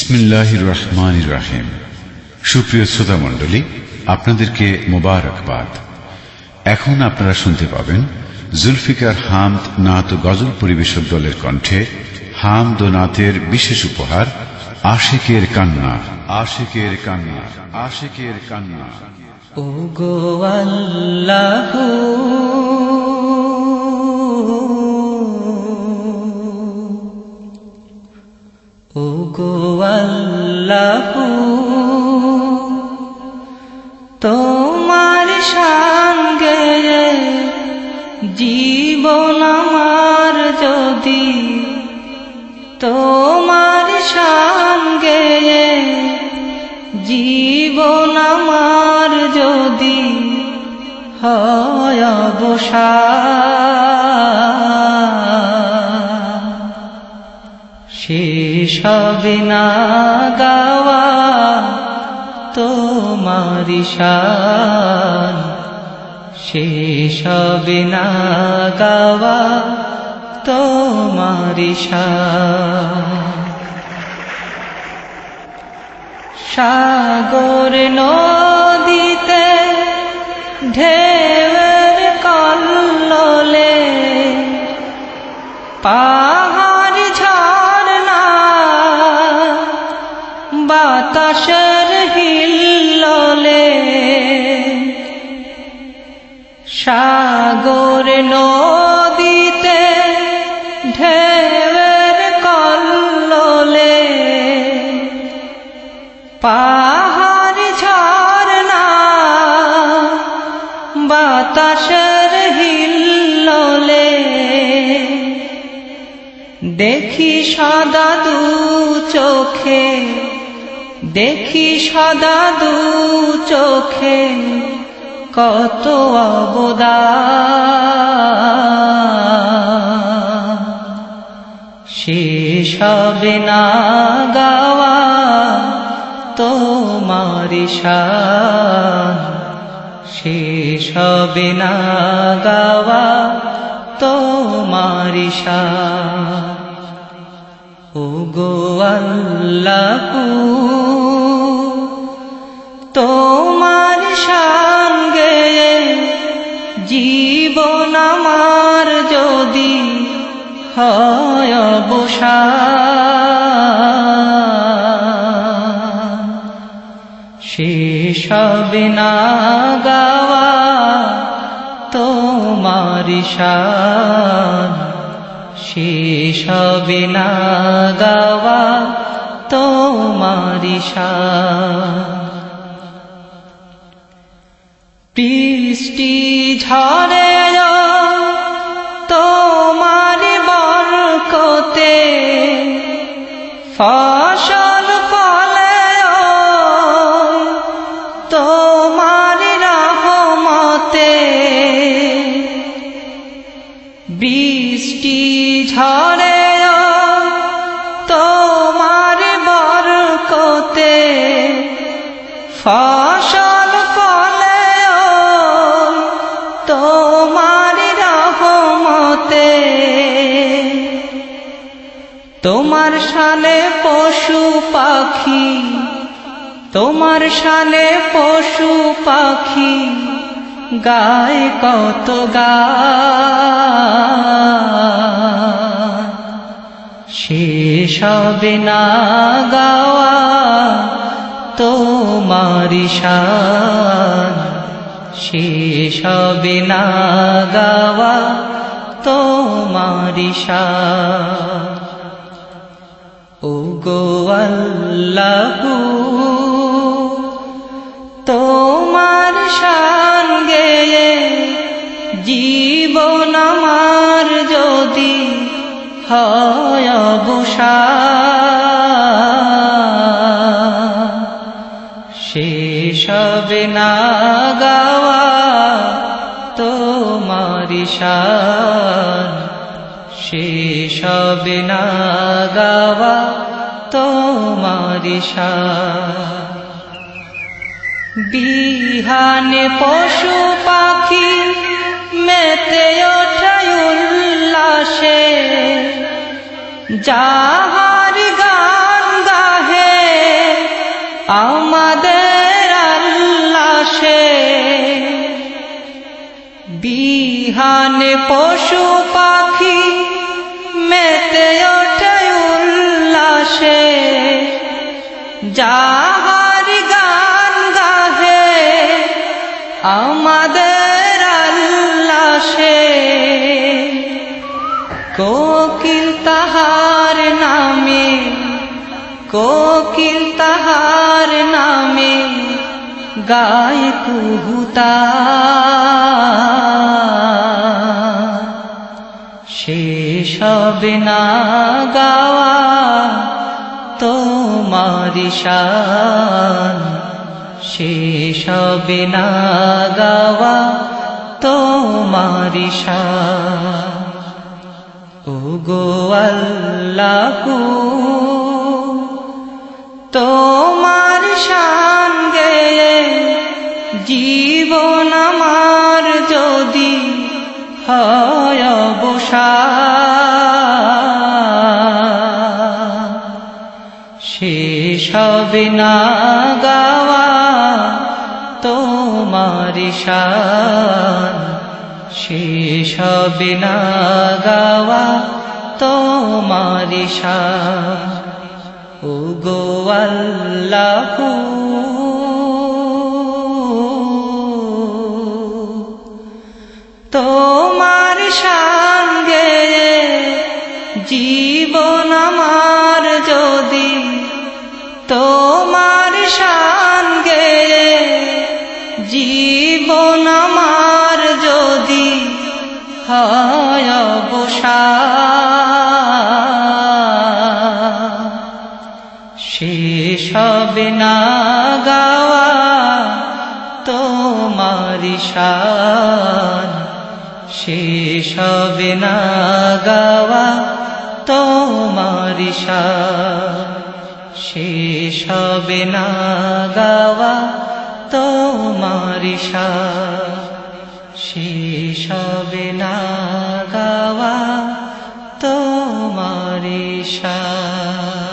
বিসমিল্লাহির রহমানির রহিম। সুপ্রিয় শ্রোতা মণ্ডলী, আপনাদেরকে মোবারকবাদ। এখন আপনারা শুনতে পাবেন জুলফিকার হামদ নাত ও গজল পরিবেশক দলের কণ্ঠে হামদ ও নাতের বিশেষ উপহার আশিকের কান্না। আশিকের কান্না, আশিকের কান্না। ও গো আল্লাহ, ও গো আল্লাহ, তোমার শান গেয়ে জীবন আমার যদি, তোমার শান গেয়ে জীবন আমার যদি হয় অবসান, শেষ হবে না গাওয়া তোমার শান, শেষ হবে না গাওয়া তোমার শান। সাগর নদীতে ঢেউয়ের কল্লোলে, পাহাড় ঝরনা বাতাসের হিল্লোলে, সাগর নদীতে ঢেউয়ের কল্লোলে, পাহাড় ঝরনা বাতাসের হিল্লোলে, দেখি সদা দু চোখে, দেখি সদা দু চোখে কত অবদান, শেষ হবে না গাওয়া তোমার শান, শেষ হবে না গাওয়া তোমার শান। ও গো আল্লাহ, তোমার শান গেয়ে জীবন আমার যদি হয় অবসান, শেষ হবে না গাওয়া তোমার শান, শেষ হবে না গাওয়া তোমার শান। বৃষ্টি ঝরে তোমার বরকতে, ফসল ফলে তোমার রহমতে, বৃষ্টি ঝরে তোমার বরকতে, ফসল ফলে তোমার রহমতে, তোমার শানে পশু পাখি, তোমার শানে পশু পাখি গায় কত গান, শেষ হবে না গাওয়া তোমার শান, শেষ হবে না গাওয়া তোমার শান। ও গো আল্লাহ, তোমার শান গেয়ে জীবন আমার যদি হয় অবসান, শেষ হবে না গাওয়া তোমার শান, শেষ হবে না গাওয়া তোমার শান। বিহানে পশু পাখি মেতে ওঠে উল্লাসে, যাহার গান গাহে বিহানে পশু পাখি মেতে ওঠে উল্লাসে, যাহার গান গাহে আমাদের আল্লাহ সে। কোকিল তাহার নামে, কোকিল তাহার নামে গায় কুহুতা, শেষ হবে না গাওয়া তোমারি শান, শেষ হবে না গাওয়া তোমারি শান। ওগো আল্লাহু তোমার শান গেয়ে জীবন আমার যদি হয় অবসান, শেষ হবে না গাওয়া তোমারি শান, শেষ হবে না গাওয়া তোমারি শান। ওগো আল্লাহু তোমার শান গেয়ে জীবন আমার যদি, তোমার শান গেয়ে জীবন আমার যদি হয় অবসান, শেষ হবে না গাওয়া তোমারি শান, শেষ হবে না গাওয়া তোমারি শান, শেষ হবে না গাওয়া তোমারি শান, শেষ হবে না গাওয়া তোমারি শান।